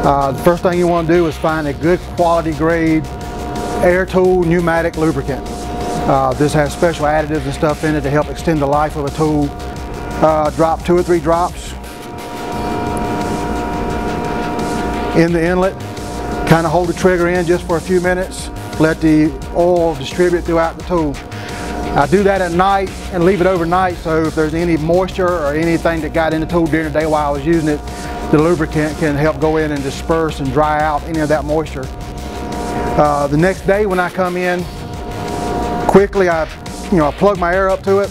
The first thing you want to do is find a good quality grade air tool pneumatic lubricant. This has special additives and stuff in it to help extend the life of a tool. Drop 2 or 3 drops in the inlet. Kind of hold the trigger in just for a few minutes. Let the oil distribute throughout the tool. I do that at night and leave it overnight, so if there's any moisture or anything that got in the tool during the day while I was using it, the lubricant can help go in and disperse and dry out any of that moisture. The next day when I come in, quickly I plug my air up to it.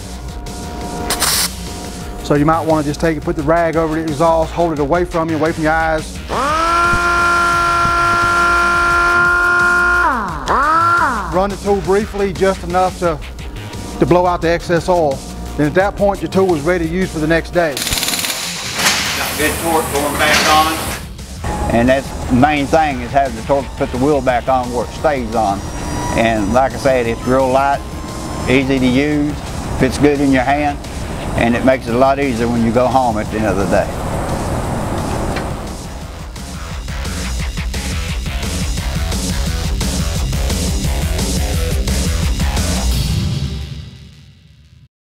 So you might want to just take it, put the rag over the exhaust, hold it away from you, away from your eyes. Run the tool briefly, just enough to blow out the excess oil. Then at that point your tool is ready to use for the next day. Got good torque going back on. And that's the main thing, is having the torque to put the wheel back on where it stays on. And like I said, it's real light, easy to use, fits good in your hand, and it makes it a lot easier when you go home at the end of the day.